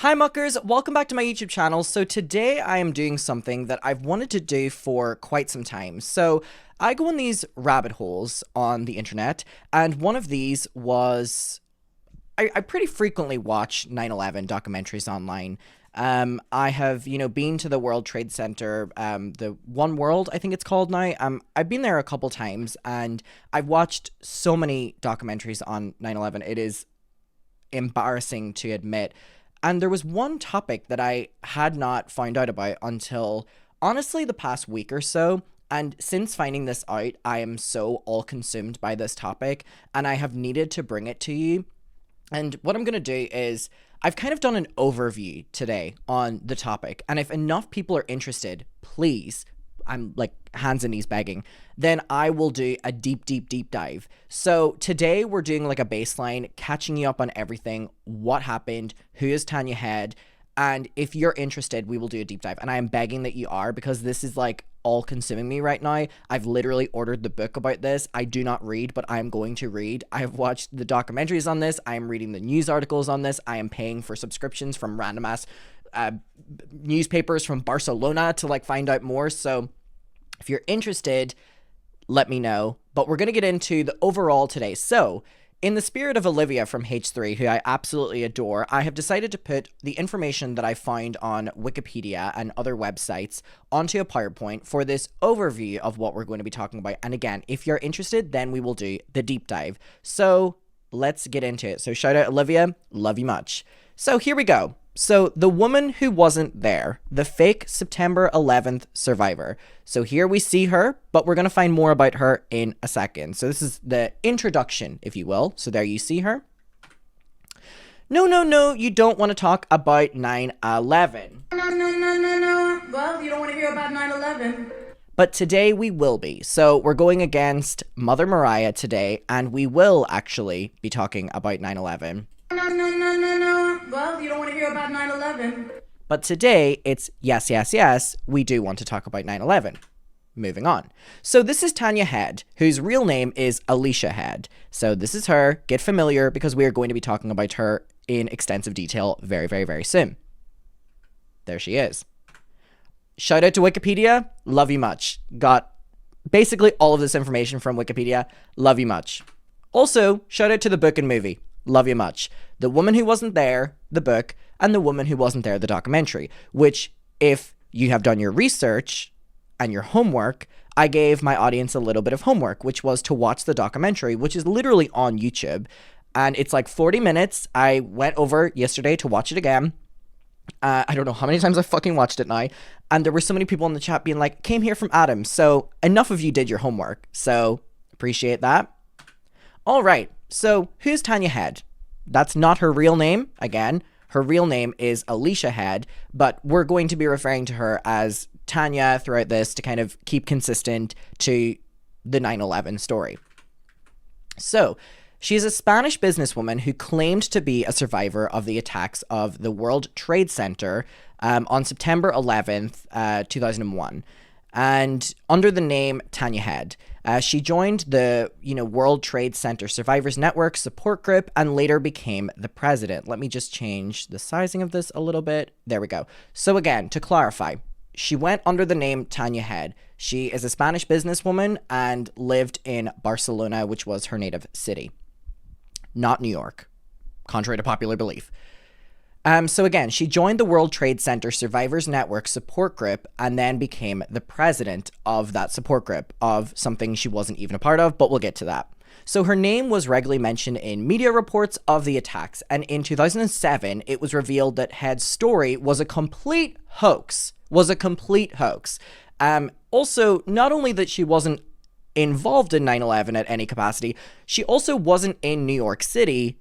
Hi muckers, welcome back to my YouTube channel. So today I am doing something that I've wanted to do for quite some time. So I go in these rabbit holes on the internet, and one of these was I pretty frequently watch 9/11 documentaries online. I have, been to the World Trade Center, the One World, I think it's called now. I've been there a couple times, and I've watched so many documentaries on 9/11. It is embarrassing to admit. And there was one topic that I had not found out about until honestly the past week or so. And since finding this out, I am so all consumed by this topic, and I have needed to bring it to you. And what I'm going to do is I've kind of done an overview today on the topic. And if enough people are interested, please, I'm like hands and knees begging, then I will do a deep dive. So today we're doing like a baseline, catching you up on everything, what happened, who is Tanya Head, and if you're interested, we will do a deep dive. And I am begging that you are, because this is like all consuming me right now. I've literally ordered the book about this. I do not read, but I am going to read. I have watched the documentaries on this. I am reading the news articles on this. I am paying for subscriptions from random ass newspapers from Barcelona to like find out more. So if you're interested, let me know. But we're going to get into the overall today. So in the spirit of Olivia from H3, who I absolutely adore, I have decided to put the information that I found on Wikipedia and other websites onto a PowerPoint for this overview of what we're going to be talking about. And again, if you're interested, then we will do the deep dive. So let's get into it. So shout out Olivia, love you much. So here we go. So the woman who wasn't there, the fake September 11th survivor. So here we see her, but we're going to find more about her in a second. So this is the introduction, if you will. So there you see her. No, you don't want to talk about 9/11. No. Well, you don't want to hear about 9/11. But today we will be. So we're going against Mother Mariah today, and we will actually be talking about 9/11. No. Well, you don't want to hear about 9/11. But today it's yes, we do want to talk about 9/11. Moving on. So this is Tanya Head, whose real name is Alicia Head. So this is her. Get familiar, because we are going to be talking about her in extensive detail very soon. There she is. Shout out to Wikipedia. Love you much. Got basically all of this information from Wikipedia. Love you much. Also, shout out to the book and movie. Love you much. The Woman Who Wasn't There, the book, and The Woman Who Wasn't There, the documentary, which, if you have done your research and your homework, I gave my audience a little bit of homework, which was to watch the documentary, which is literally on YouTube. And it's like 40 minutes. I went over yesterday to watch it again. I don't know how many times I fucking watched it now. And there were so many people in the chat being like, came here from Adam. So enough of you did your homework. So appreciate that. All right. So who's Tanya Head? That's not her real name. Again, her real name is Alicia Head, but we're going to be referring to her as Tanya throughout this to kind of keep consistent to the 9/11 story. So she's a Spanish businesswoman who claimed to be a survivor of the attacks of the World Trade Center on September 11th, 2001. And under the name Tanya Head, she joined the World Trade Center Survivors Network support group and later became the president. Let me just change the sizing of this a little bit. There we go. So again, to clarify, she went under the name Tanya Head. She is a Spanish businesswoman and lived in Barcelona, which was her native city, not New York, contrary to popular belief. So again, she joined the World Trade Center Survivors Network support group and then became the president of that support group, of something she wasn't even a part of, but we'll get to that. So her name was regularly mentioned in media reports of the attacks, and in 2007, it was revealed that Head's story was a complete hoax. Also, not only that she wasn't involved in 9/11 at any capacity, she also wasn't in New York City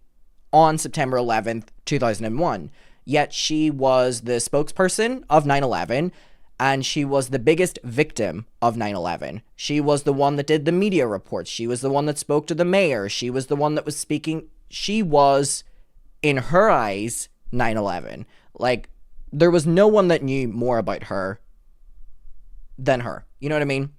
on September 11th, 2001. Yet she was the spokesperson of 9/11, and she was the biggest victim of 9/11. She was the one that did the media reports. She was the one that spoke to the mayor. She was the one that was speaking. She was, in her eyes, 9/11. Like, there was no one that knew more about her than her. You know what I mean?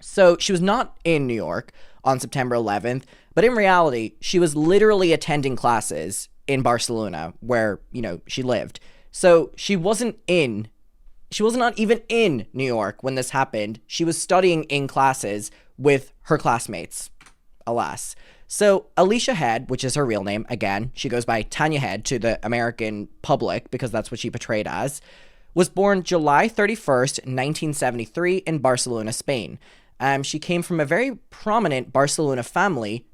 So she was not in New York on September 11th, but in reality, she was literally attending classes in Barcelona, where, you know, she lived. So she wasn't not even in New York when this happened. She was studying in classes with her classmates, alas. So Alicia Head, which is her real name, again, she goes by Tanya Head to the American public because that's what she portrayed as, was born July 31st, 1973 in Barcelona, Spain. She came from a very prominent Barcelona family.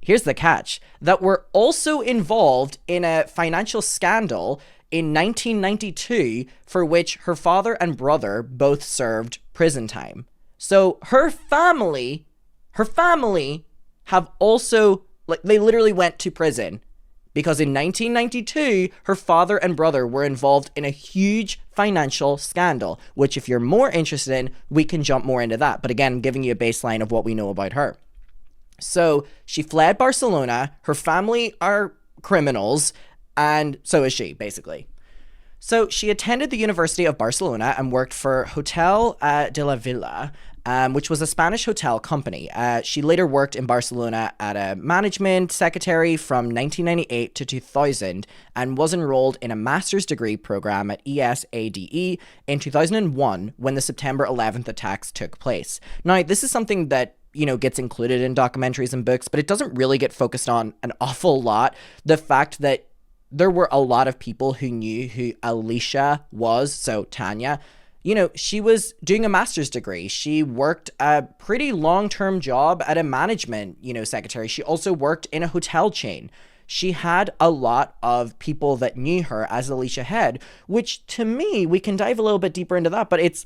Here's the catch, that were also involved in a financial scandal in 1992 for which her father and brother both served prison time. So her family have also, like, they literally went to prison because in 1992, her father and brother were involved in a huge financial scandal, which if you're more interested in, we can jump more into that. But again, I'm giving you a baseline of what we know about her. So she fled Barcelona. Her family are criminals, and so is she, basically. So she attended the University of Barcelona and worked for Hotel de la Villa, which was a Spanish hotel company. She later worked in Barcelona at a management secretary from 1998 to 2000 and was enrolled in a master's degree program at ESADE in 2001 when the September 11th attacks took place. Now, this is something that, you know, gets included in documentaries and books, but it doesn't really get focused on an awful lot. The fact that there were a lot of people who knew who Alicia was, so Tanya. You know, she was doing a master's degree. She worked a pretty long-term job at a management, you know, secretary. She also worked in a hotel chain. She had a lot of people that knew her as Alicia Head, which to me, we can dive a little bit deeper into that, but it's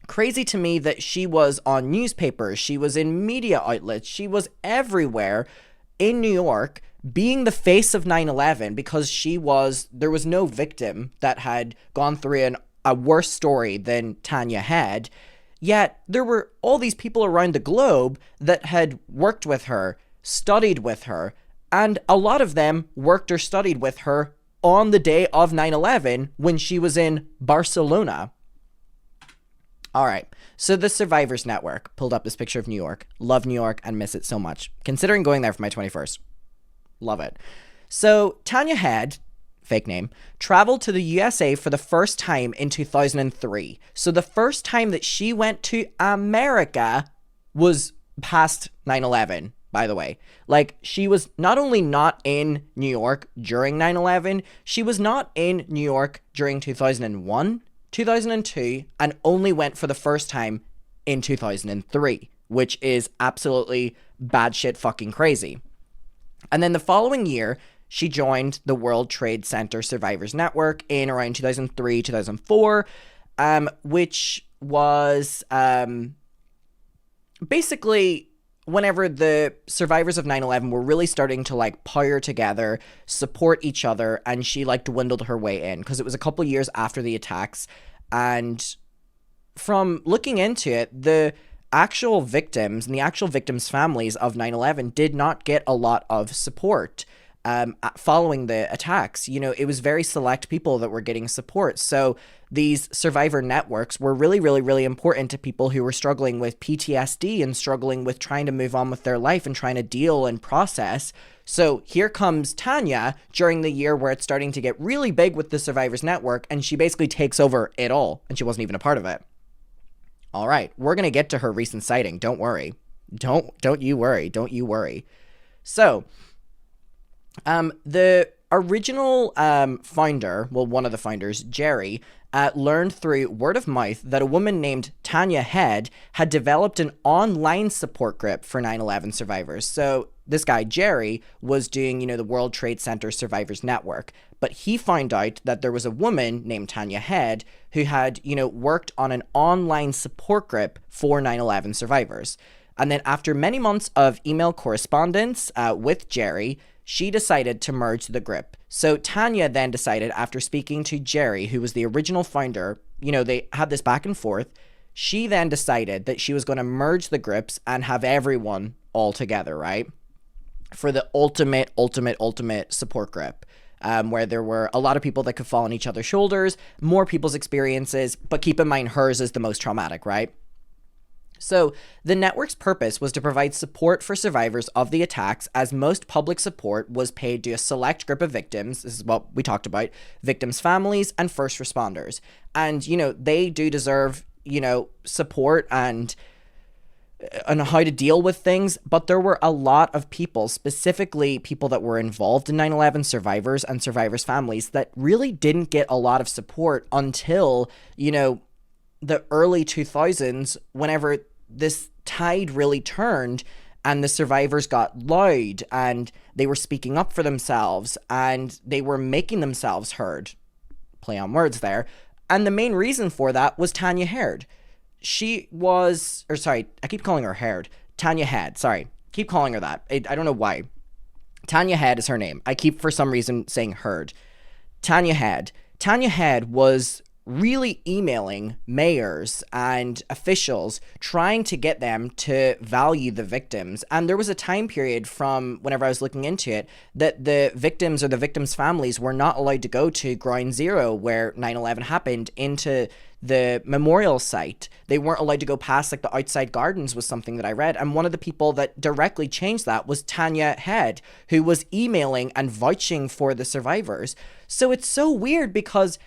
crazy to me that she was on newspapers. She was in media outlets. She was everywhere in New York being the face of 9/11 because there was no victim that had gone through a worse story than Tanya Head. Yet there were all these people around the globe that had worked with her, studied with her, and a lot of them worked or studied with her on the day of 9/11 when she was in Barcelona. All right, so the Survivors Network pulled up this picture of New York. Love New York and miss it so much. Considering going there for my 21st. Love it. So Tanya Head, fake name, traveled to the USA for the first time in 2003. So the first time that she went to America was past 9/11, by the way. Like, she was not only not in New York during 9/11, she was not in New York during 2001, 2002, and only went for the first time in 2003, which is absolutely batshit fucking crazy. And then the following year, she joined the World Trade Center Survivors Network in around 2003, 2004, which was basically whenever the survivors of 9/11 were really starting to like power together, support each other, and she like dwindled her way in because it was a couple years after the attacks. And from looking into it, the actual victims and the actual victims' families of 9/11 did not get a lot of support following the attacks. You know, it was very select people that were getting support. So these survivor networks were really, really, really important to people who were struggling with PTSD and struggling with trying to move on with their life and trying to deal and process. So here comes Tanya during the year where it's starting to get really big with the Survivors Network, and she basically takes over it all, and she wasn't even a part of it. All right, we're going to get to her recent sighting. Don't worry. Don't you worry. Don't you worry. So, the original founder, well, one of the founders, Jerry, learned through word of mouth that a woman named Tanya Head had developed an online support group for 9/11 survivors. So this guy, Jerry, was doing, the World Trade Center Survivors Network, but he found out that there was a woman named Tanya Head who had, worked on an online support group for 9/11 survivors. And then after many months of email correspondence with Jerry, she decided to merge the group. So Tanya then decided, after speaking to Jerry, who was the original founder, they had this back and forth. She then decided that she was going to merge the groups and have everyone all together, right? For the ultimate support group, where there were a lot of people that could fall on each other's shoulders, more people's experiences, but keep in mind hers is the most traumatic, right? So, the network's purpose was to provide support for survivors of the attacks, as most public support was paid to a select group of victims. This is what we talked about: victims' families and first responders. And, they do deserve, support and how to deal with things, but there were a lot of people, specifically people that were involved in 9/11, survivors and survivors' families, that really didn't get a lot of support until, the early 2000s, whenever this tide really turned and the survivors got loud and they were speaking up for themselves and they were making themselves heard. Play on words there. And the main reason for that was Tanya Heard. I keep calling her Heard. Tanya Head, sorry. Keep calling her that. I don't know why. Tanya Head is her name. I keep, for some reason, saying Heard. Tanya Head. Tanya Head was really emailing mayors and officials trying to get them to value the victims. And there was a time period from whenever I was looking into it that the victims or the victims' families were not allowed to go to Ground Zero where 9/11 happened, into the memorial site. They weren't allowed to go past the outside gardens, was something that I read. And one of the people that directly changed that was Tanya Head, who was emailing and vouching for the survivors. So it's so weird because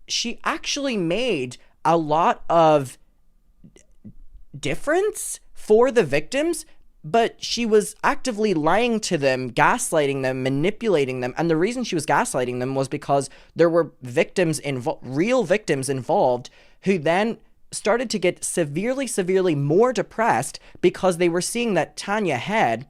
she actually made a lot of difference for the victims, but she was actively lying to them, gaslighting them, manipulating them. And the reason she was gaslighting them was because there were real victims involved, who then started to get severely more depressed because they were seeing that Tanya Head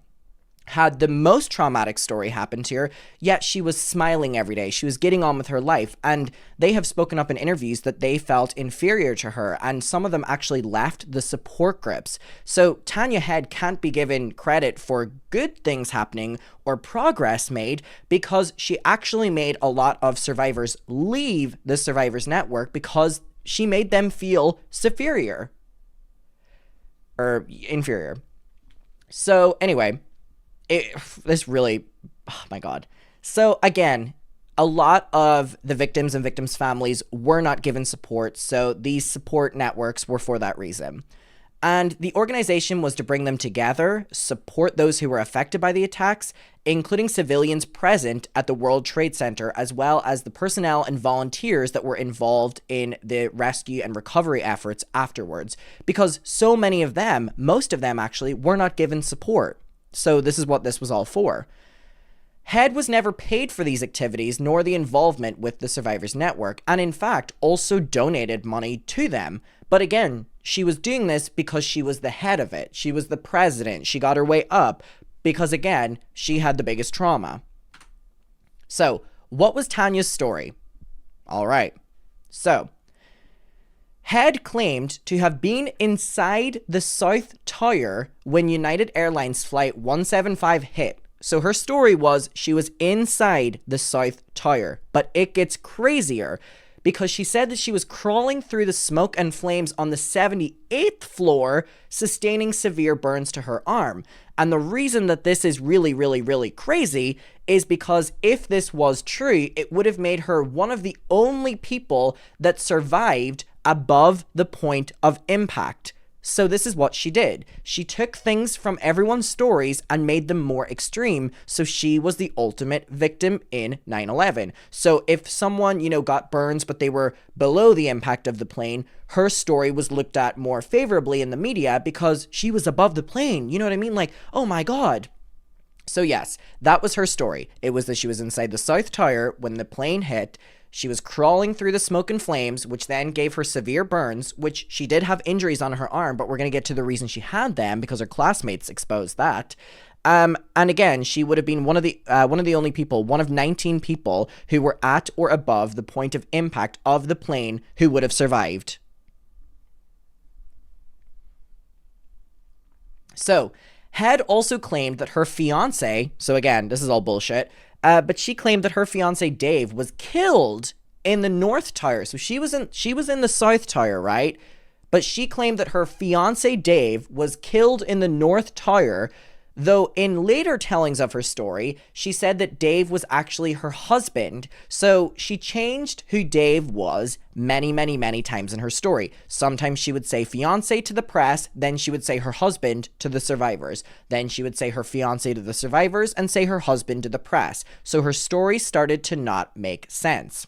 had the most traumatic story happen to her, yet she was smiling every day. She was getting on with her life. And they have spoken up in interviews that they felt inferior to her, and some of them actually left the support groups. So Tanya Head can't be given credit for good things happening or progress made, because she actually made a lot of survivors leave the Survivors Network because she made them feel inferior. So anyway, oh my God. So again, a lot of the victims and victims' families were not given support, so these support networks were for that reason. And the organization was to bring them together, support those who were affected by the attacks, including civilians present at the World Trade Center, as well as the personnel and volunteers that were involved in the rescue and recovery efforts afterwards, because so many of them, most of them actually, were not given support. So this is what this was all for. Head was never paid for these activities nor the involvement with the Survivors Network, and in fact also donated money to them. But again, she was doing this because she was the head of it. She was the president. She got her way up because, again, she had the biggest trauma. So what was Tanya's story? All right. So Head claimed to have been inside the South Tower when United Airlines Flight 175 hit. So her story was she was inside the South Tower, but it gets crazier because she said that she was crawling through the smoke and flames on the 78th floor, sustaining severe burns to her arm. And the reason that this is really crazy is because if this was true, it would have made her one of the only people that survived above the point of impact. So this is what she did. She took things from everyone's stories and made them more extreme. So she was the ultimate victim in 9/11. So if someone, got burns, but they were below the impact of the plane, her story was looked at more favorably in the media because she was above the plane. You know what I mean? Like, oh my God. So yes, that was her story. It was that she was inside the South Tower when the plane hit. She was crawling through the smoke and flames, which then gave her severe burns, which she did have injuries on her arm, but we're going to get to the reason she had them because her classmates exposed that. And again, she would have been one of the only people, one of 19 people who were at or above the point of impact of the plane who would have survived. So, Head also claimed that her fiance, so again, this is all bullshit, but she claimed that her fiance Dave was killed in the North Tower. So she was in the South Tower, right? But she claimed that her fiance Dave was killed in the North Tower Though in later tellings of her story, she said that Dave was actually her husband, so she changed who Dave was many, many, many times in her story. Sometimes she would say fiance to the press, then she would say her husband to the survivors. Then she would say her fiance to the survivors and say her husband to the press. So her story started to not make sense.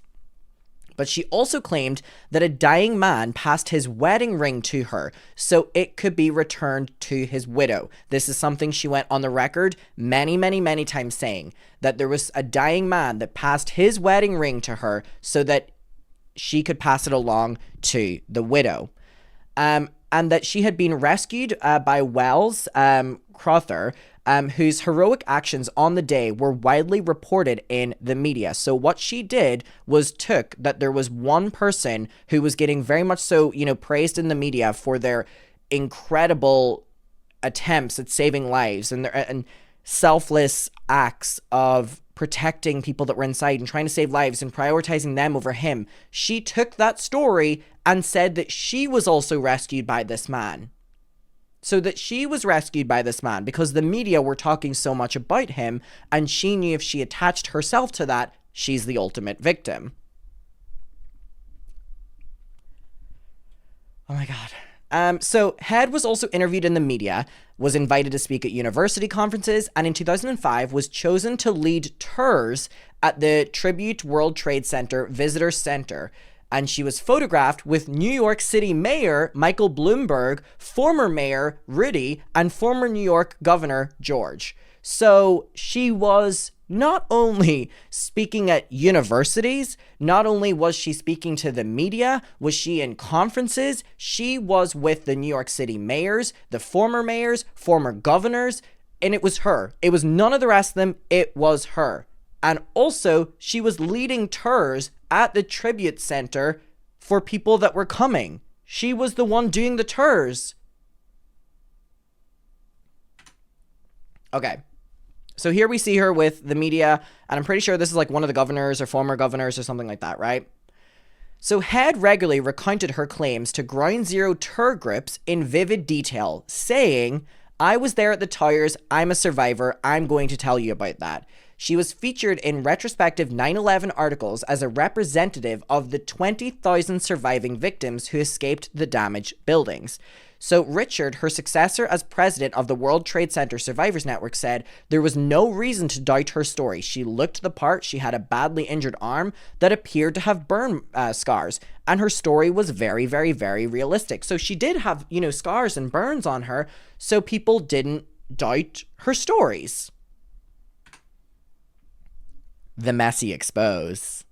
But she also claimed that a dying man passed his wedding ring to her so it could be returned to his widow. This is something she went on the record many, many, many times saying, that there was a dying man that passed his wedding ring to her so that she could pass it along to the widow. And that she had been rescued by Wells Crowther, whose heroic actions on the day were widely reported in the media. So what she did was took that there was one person who was getting very much so, praised in the media for their incredible attempts at saving lives and selfless acts of protecting people that were inside and trying to save lives and prioritizing them over him. She took that story and said that she was also rescued by this man. So that she was rescued by this man because the media were talking so much about him, and she knew if she attached herself to that, she's the ultimate victim. Oh my God. So Head was also interviewed in the media, was invited to speak at university conferences, and in 2005 was chosen to lead tours at the Tribute World Trade Center Visitor Center. And she was photographed with New York City Mayor Michael Bloomberg, former Mayor Rudy, and former New York Governor George. So she was not only speaking at universities, not only was she speaking to the media, was she in conferences, she was with the New York City mayors, the former mayors, former governors, and it was her. It was none of the rest of them, it was her. And also, she was leading tours at the Tribute Center for people that were coming. She was the one doing the tours. Okay. So here we see her with the media, and I'm pretty sure this is like one of the governors or former governors or something like that, right? So Head regularly recounted her claims to Ground Zero tour groups in vivid detail, saying, "I was there at the towers, I'm a survivor, I'm going to tell you about that." She was featured in retrospective 9/11 articles as a representative of the 20,000 surviving victims who escaped the damaged buildings. So Richard, her successor as president of the World Trade Center Survivors Network, said there was no reason to doubt her story. She looked the part, she had a badly injured arm that appeared to have burn scars, and her story was very, very, very realistic. So she did have, scars and burns on her, so people didn't doubt her stories. The messy expose.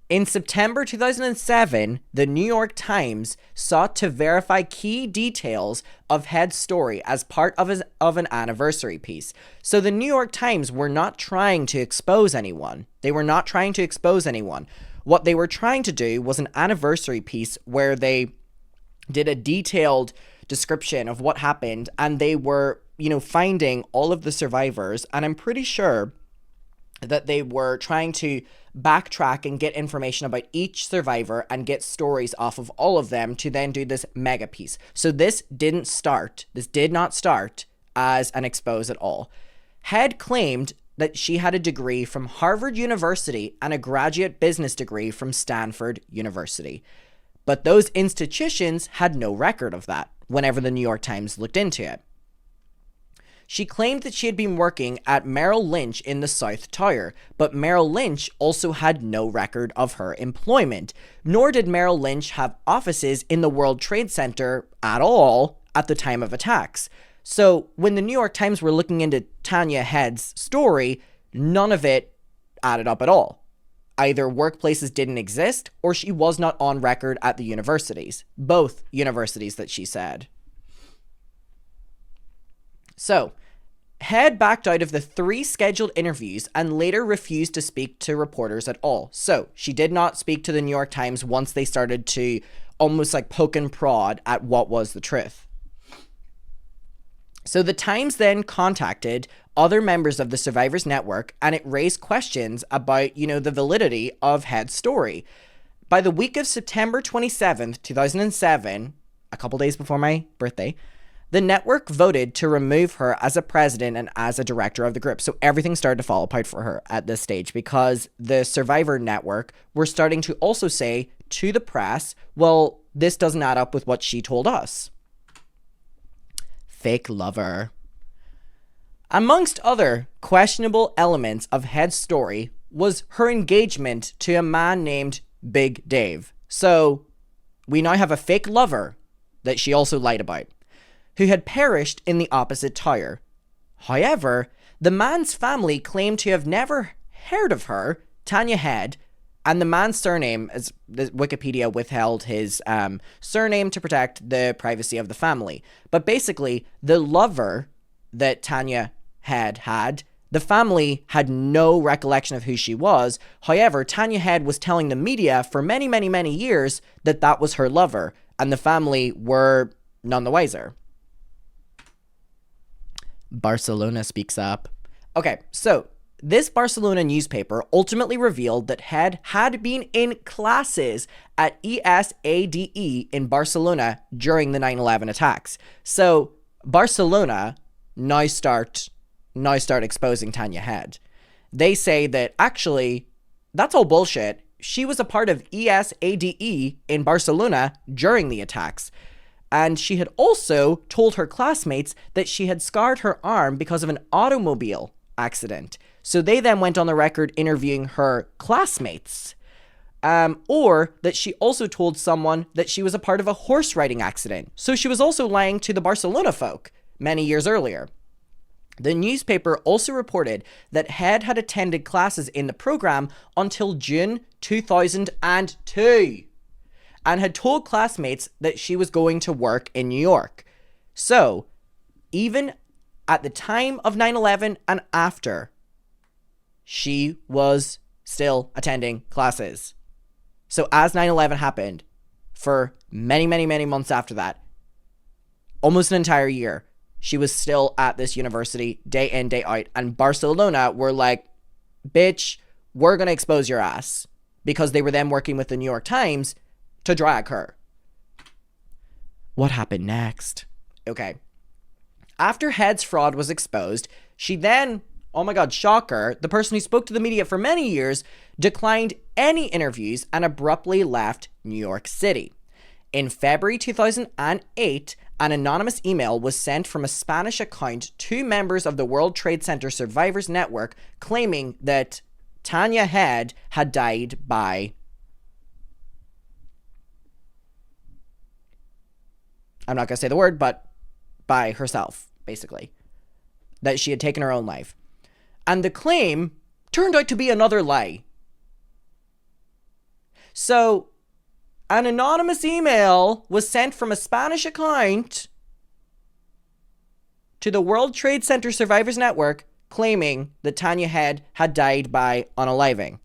In September 2007, the New York Times sought to verify key details of Head's story as part of an anniversary piece. So the New York Times were not trying to expose anyone. What they were trying to do was an anniversary piece where they did a detailed description of what happened, and they were, finding all of the survivors, and I'm pretty sure that they were trying to backtrack and get information about each survivor and get stories off of all of them to then do this mega piece. So this did not start as an expose at all. Head claimed that she had a degree from Harvard University and a graduate business degree from Stanford University. But those institutions had no record of that whenever the New York Times looked into it. She claimed that she had been working at Merrill Lynch in the South Tower, but Merrill Lynch also had no record of her employment, nor did Merrill Lynch have offices in the World Trade Center at all at the time of attacks. So when the New York Times were looking into Tanya Head's story, none of it added up at all. Either workplaces didn't exist, or she was not on record at the universities. Both universities that she said. So, Head backed out of the 3 scheduled interviews and later refused to speak to reporters at all. So, she did not speak to the New York Times once they started to almost like poke and prod at what was the truth. So, the Times then contacted other members of the Survivors Network, and it raised questions about, the validity of Head's story. By the week of September 27th, 2007, a couple days before my birthday, the network voted to remove her as a president and as a director of the group. So everything started to fall apart for her at this stage because the Survivor Network were starting to also say to the press, well, this doesn't add up with what she told us. Fake lover. Amongst other questionable elements of Head's story was her engagement to a man named Big Dave. So we now have a fake lover that she also lied about, who had perished in the opposite tower. However, the man's family claimed to have never heard of her, Tanya Head, and the man's surname, as the Wikipedia withheld his surname to protect the privacy of the family. But basically, the lover that Tanya had, the family had no recollection of who she was. However, Tanya Head was telling the media for many, many, many years that that was her lover, and the family were none the wiser. Barcelona speaks up. Okay, so this Barcelona newspaper ultimately revealed that Head had been in classes at ESADE in Barcelona during the 9/11 attacks. So Barcelona now start exposing Tanya Head. They say that actually, that's all bullshit. She was a part of ESADE in Barcelona during the attacks. And she had also told her classmates that she had scarred her arm because of an automobile accident. So they then went on the record interviewing her classmates. Or that she also told someone that she was a part of a horse riding accident. So she was also lying to the Barcelona folk many years earlier. The newspaper also reported that Head had attended classes in the program until June 2002 and had told classmates that she was going to work in New York. So, even at the time of 9/11 and after, she was still attending classes. So as 9/11 happened, for many, many, many months after that, almost an entire year, she was still at this university day in, day out. And Barcelona were like, bitch, we're going to expose your ass. Because they were then working with the New York Times to drag her. What happened next? Okay. After Head's fraud was exposed, she then, oh my God, shocker, the person who spoke to the media for many years declined any interviews and abruptly left New York City. In February 2008, an anonymous email was sent from a Spanish account to members of the World Trade Center Survivors Network claiming that Tanya Head had died by, I'm not going to say the word, but by herself, basically. That she had taken her own life. And the claim turned out to be another lie. So, an anonymous email was sent from a Spanish account to the World Trade Center Survivors Network claiming that Tanya Head had died by unaliving.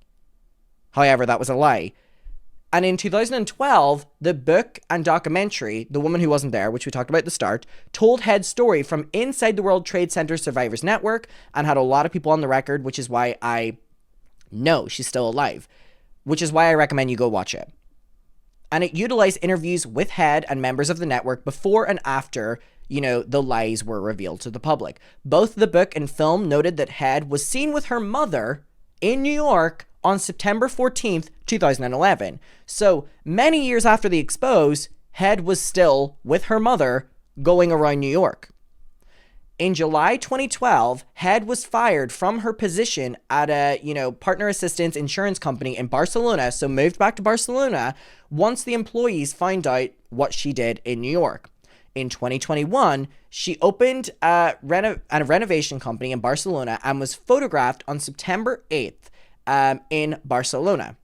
However, that was a lie. And in 2012, the book and documentary, The Woman Who Wasn't There, which we talked about at the start, told Head's story from inside the World Trade Center Survivors Network and had a lot of people on the record, which is why I know she's still alive, which is why I recommend you go watch it. And it utilized interviews with Head and members of the network before and after, the lies were revealed to the public. Both the book and film noted that Head was seen with her mother in New York on September 14th, 2011. So many years after the expose, Head was still with her mother going around New York. In July 2012, Head was fired from her position at a, partner assistance insurance company in Barcelona, so moved back to Barcelona once the employees found out what she did in New York. In 2021, she opened a renovation company in Barcelona and was photographed on September 8th in Barcelona.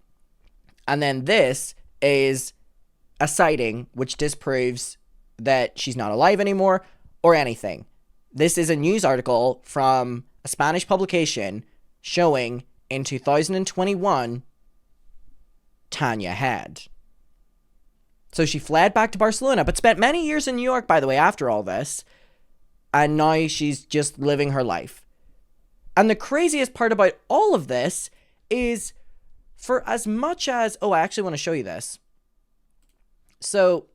And then this is a sighting which disproves that she's not alive anymore or anything. This is a news article from a Spanish publication showing in 2021 Tanya Head. So she fled back to Barcelona, but spent many years in New York, by the way, after all this. And now she's just living her life. And the craziest part about all of this is for as much as, I actually want to show you this. So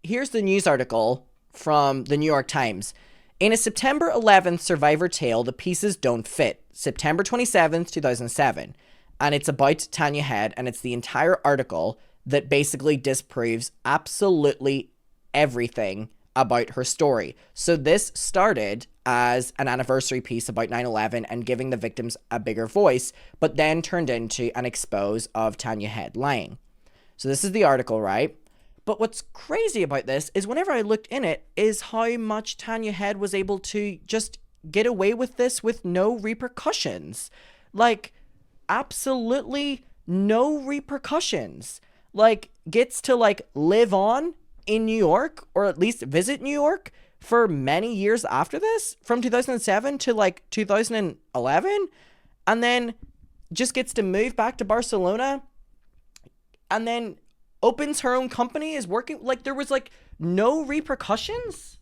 here's the news article from the New York Times. In a September 11th Survivor tale, the pieces don't fit. September 27th, 2007. And it's about Tanya Head, and it's the entire article that basically disproves absolutely everything about her story. So this started as an anniversary piece about 9/11 and giving the victims a bigger voice, but then turned into an expose of Tanya Head lying. So this is the article, right? But what's crazy about this is whenever I looked in it is how much Tanya Head was able to just get away with this with no repercussions. Like, absolutely no repercussions. Like, gets to, like, live on in New York, or at least visit New York for many years after this, from 2007 to, like, 2011, and then just gets to move back to Barcelona, and then opens her own company, is working, like, there was, like, no repercussions?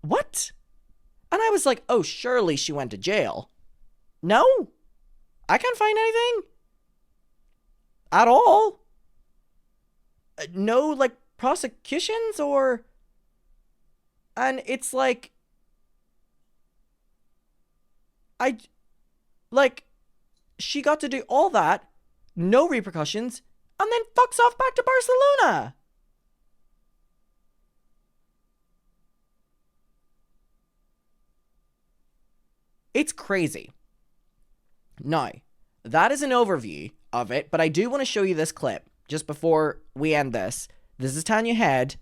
What? And I was like, oh, surely she went to jail. No, I can't find anything at all. No, like, prosecutions or... And it's like... she got to do all that, no repercussions, and then fucks off back to Barcelona. It's crazy. Now, that is an overview of it, but I do want to show you this clip just before we end this. This is Tanya Head.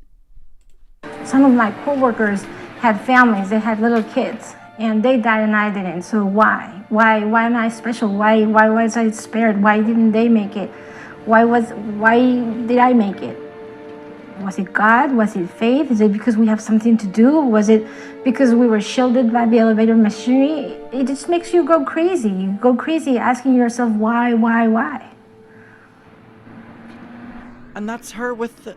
Some of my coworkers had families, they had little kids, and they died and I didn't. So why? Why am I special? Why was I spared? Why didn't they make it? Why did I make it? Was it God? Was it faith? Is it because we have something to do? Was it because we were shielded by the elevator machinery? It just makes you go crazy. You go crazy asking yourself why? And that's her with the...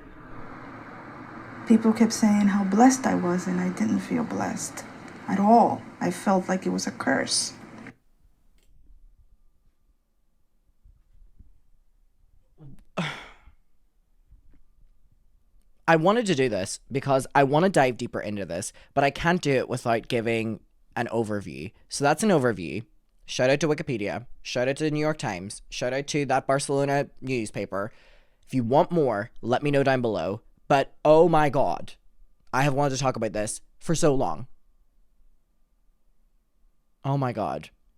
People kept saying how blessed I was, and I didn't feel blessed at all. I felt like it was a curse. I wanted to do this because I want to dive deeper into this, but I can't do it without giving an overview. So that's an overview. Shout out to Wikipedia. Shout out to the New York Times. Shout out to that Barcelona newspaper. If you want more, let me know down below. But oh my God, I have wanted to talk about this for so long. Oh my God.